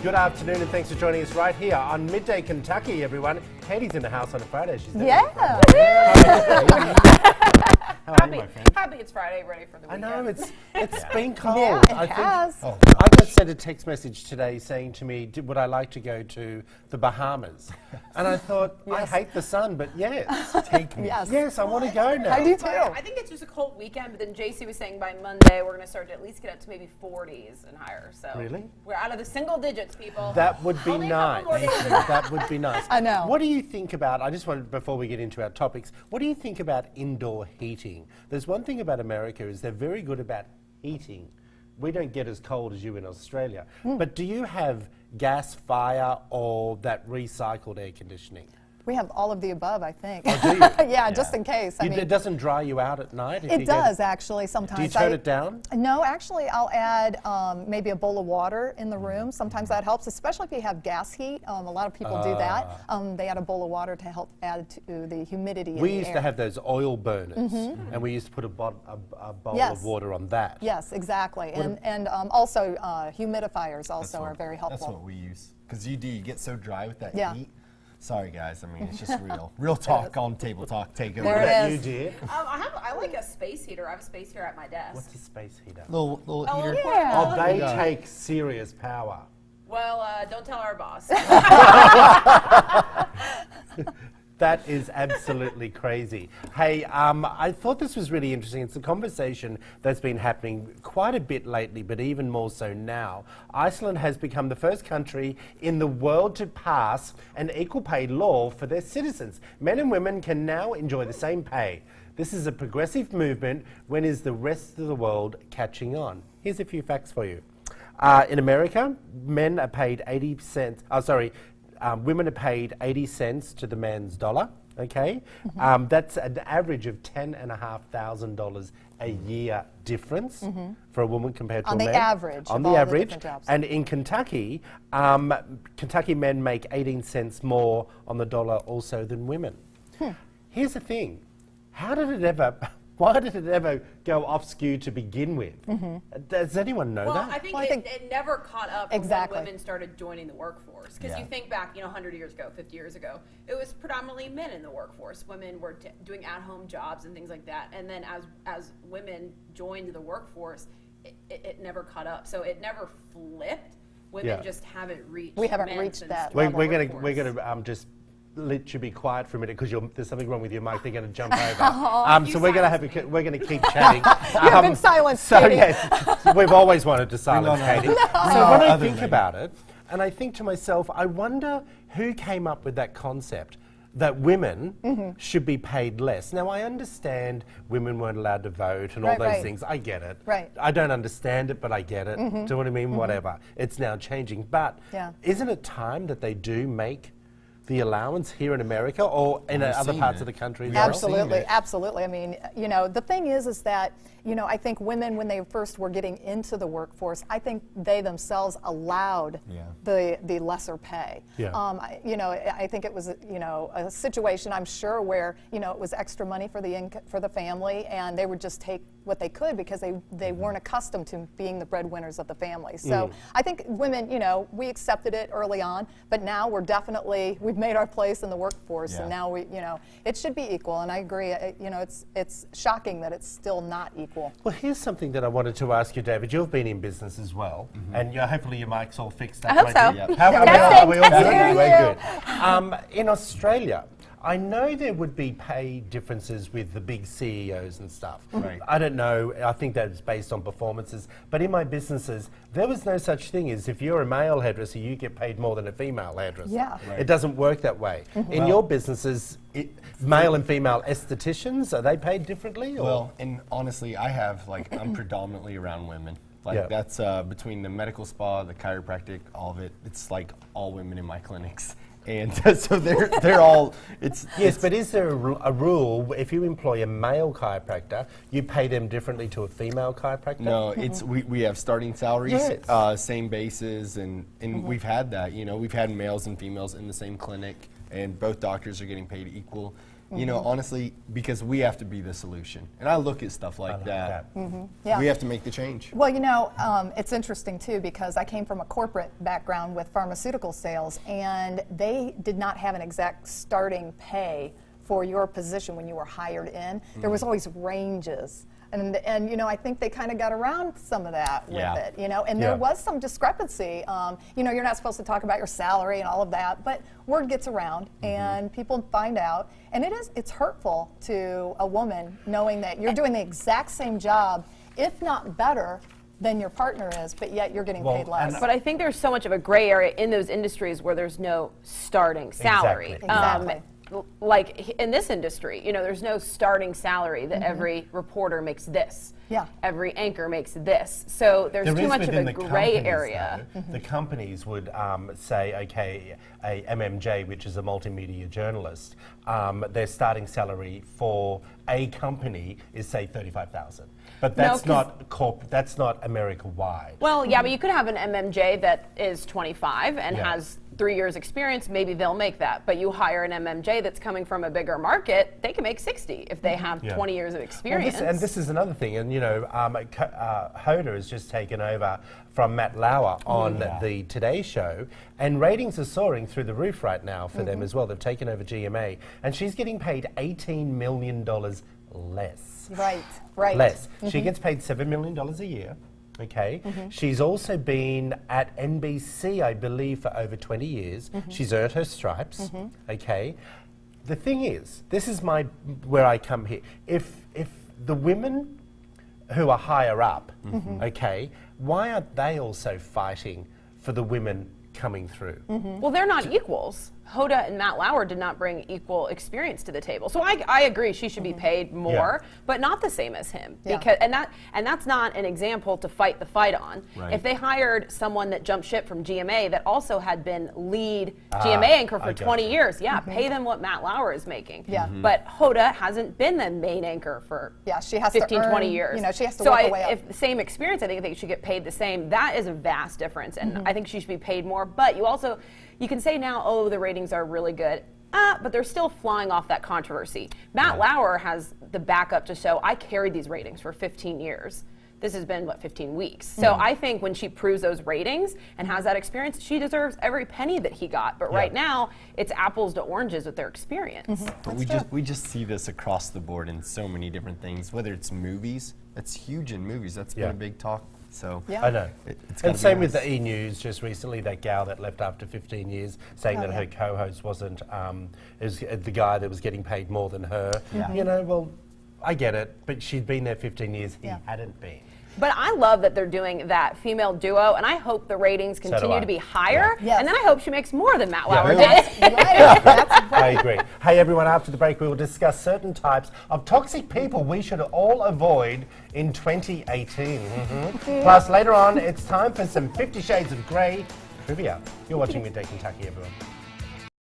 Good afternoon and thanks for joining us right here on Midday, Kentucky, everyone. Katie's in the house on a Friday. She's Yeah. How are you, my friend? Happy it's Friday, ready for the I weekend. know, it's been cold. Yeah, I it has. I just sent a text message today saying to me, would I like to go to the Bahamas? And I thought, I hate the sun, but yes. Take me. Yes. Yes, I want to go now. I do too. I think it's just a cold weekend, but then JC was saying by Monday we're going to start to at least get up to maybe 40s and higher. So Really? we're out of the single digits, people. That would be Only a nice. couple more days of that. That would be nice. I know. What do you think about, I just wanted, before we get into our topics, what do you think about indoor heating? There's one thing about America is they're very good about heating. We don't get as cold as you in Australia. But do you have gas fire or that recycled air conditioning? We have all of the above, I think. Oh, do you? Yeah, just in case. I mean, It doesn't dry you out at night? if you it get- does actually sometimes. Do you turn it down? No, actually, I'll add maybe a bowl of water in the room. Sometimes that helps, especially if you have gas heat. A lot of people do that. They add a bowl of water to help add to the humidity in We the used air. to have those oil burners, and we used to put a bowl Yes. of water on that. Yes, exactly. And also humidifiers also are very That's helpful. what we use. Because you get so dry with that Yeah. heat. Sorry, guys. I mean, it's just real talk on Table Talk Takeover. There it That is. you did? I like a space heater. I have a space heater at my desk. What's a space heater? Little Oh, heater. yeah. Oh, they Yeah. take serious power. Well, don't tell our boss. That is absolutely crazy. Hey, I thought this was really interesting. It's a conversation that's been happening quite a bit lately, but even more so now. Iceland has become the first country in the world to pass an equal pay law for their citizens. Men and women can now enjoy the same pay. This is a progressive movement. When is the rest of the world catching on? Here's a few facts for you. In America, men are paid 80 cents. Women are paid 80 cents to the man's dollar. Okay, that's an average of $10,500 a year difference for a woman compared to On a the man. average On of the all the average, different jobs. and in Kentucky, Kentucky men make 18 cents more on the dollar also than women. Here's the thing: how did it ever? Why did it ever go off skew to begin with? Does anyone know Well, that? I think, Well, I think- it never caught up Exactly. when women started joining the workforce. Because Yeah. you think back, 100 years ago, 50 years ago, it was predominantly men in the workforce. Women were doing at-home jobs and things like that. And then as women joined the workforce, it never caught up. So it never flipped. Women Yeah. just haven't reached. We haven't men reached since that the We're workforce. gonna just let you be quiet for a minute because there's something wrong with your mic. They're going to jump over. You So we're going silenced me. we're going to keep chatting. You have been silenced, So Katie. yes, we've always wanted to silence on Katie. other- So when I other think lady. about it, and I think to myself, I wonder who came up with that concept that women should be paid less. Now I understand women weren't allowed to vote and all Right, those right. things. I get it. Right. I don't understand it, but I get it. Do you know what I mean? Whatever. It's now changing. But Yeah. isn't it time that they do make the allowance here in America or in We've other seen parts it. of the country as We've well? Absolutely, it. absolutely. I mean, the thing is that, I think women, when they first were getting into the workforce, I think they themselves allowed Yeah. the lesser pay. Yeah. I think it was, a situation, I'm sure, where, it was extra money for the family, and they would just take what they could because they weren't accustomed to being the breadwinners of the family. So I think women, we accepted it early on, but now we've made our place in the workforce, Yeah. and now it should be equal. And I agree. It's shocking that it's still not equal. Well, here's something that I wanted to ask you, David. You've been in business as well, and hopefully your mic's all fixed up. I hope won't so. you? Yep. How Testing, are we all good? testing. We're good. In Australia, I know there would be pay differences with the big CEOs and stuff. Right. I don't know. I think that's based on performances. But in my businesses, there was no such thing as if you're a male hairdresser, you get paid more than a female hairdresser. Yeah. Right. It doesn't work that way. In your businesses, male and female estheticians, are they paid differently? Or? Well, and honestly, I'm predominantly around women. Yeah. That's between the medical spa, the chiropractic, all of it. It's like all women in my clinics. And so they're all, Yes, but is there a rule, if you employ a male chiropractor, you pay them differently to a female chiropractor? No, it's we have starting salaries, Yes. same bases, and we've had that. We've had males and females in the same clinic, and both doctors are getting paid equal. You know, honestly, because we have to be the solution. And I look at stuff like that. Yeah. We have to make the change. Well, you know, it's interesting too because I came from a corporate background with pharmaceutical sales, and they did not have an exact starting pay for your position when you were hired in. There was always ranges. And you know, I think they kind of got around some of that with Yeah. it, you know, and there was some discrepancy. You know, you're not supposed to talk about your salary and all of that, but word gets around and people find out, and it's hurtful to a woman knowing that you're doing the exact same job, if not better, than your partner is, but yet you're getting paid less. But I think there's so much of a gray area in those industries where there's no starting salary. Exactly. Like in this industry, you know, there's no starting salary that every reporter makes this. Yeah. Every anchor makes this. So there's There too is much of within a the gray companies, area. though, the companies would say, okay, a MMJ, which is a multimedia journalist, their starting salary for a company is say $35,000. But that's that's not America-wide. Well, yeah, but you could have an MMJ that is 25 and Yeah. has 3 years experience, maybe they'll make that. But you hire an MMJ that's coming from a bigger market, they can make 60 if they have 20 years of experience. Well, this is another thing, and you know, Hoda has just taken over from Matt Lauer on the Today Show, and ratings are soaring through the roof right now for them as well. They've taken over GMA, and she's getting paid $18 million less. Right. Less. She gets paid $7 million a year. Okay. She's also been at NBC, I believe, for over 20 years. She's earned her stripes. Okay. The thing is, this is where I come here. If the women who are higher up, okay, why aren't they also fighting for the women coming through? Well, they're not equals. Hoda and Matt Lauer did not bring equal experience to the table. So I agree she should be paid more, but not the same as him. Yeah. Because and that's not an example to fight the fight on. Right. If they hired someone that jumped ship from GMA that also had been lead GMA anchor for I 20 gotcha. years, pay them what Matt Lauer is making. Yeah. But Hoda hasn't been the main anchor for She has 15, to 20 earn, years. You know, she has to so work her way up. if the same experience, I think they should get paid the same. That is a vast difference, and I think she should be paid more. But you can say now, oh, the ratings are really good. But they're still flying off that controversy. Matt Lauer has the backup to show I carried these ratings for 15 years. This has been, 15 weeks. So I think when she proves those ratings and has that experience, she deserves every penny that he got. But right now, it's apples to oranges with their experience. But we just see this across the board in so many different things, whether it's movies. That's huge in movies. That's been a big talk. So Yeah. I know. it's And gotta be same with nice. the E-News just recently, that gal that left after 15 years saying that her co-host wasn't, is the guy that was getting paid more than her. You know, well, I get it, but she'd been there 15 years, he hadn't been. But I love that they're doing that female duo, and I hope the ratings do continue I. to be higher. Yeah. Yes. And then I hope she makes more than Matt Lauer Yeah. did. That's I agree. Hey, everyone, after the break, we will discuss certain types of toxic people we should all avoid in 2018. Plus, later on, it's time for some 50 Shades of Grey trivia. You're watching Midday Kentucky, everyone.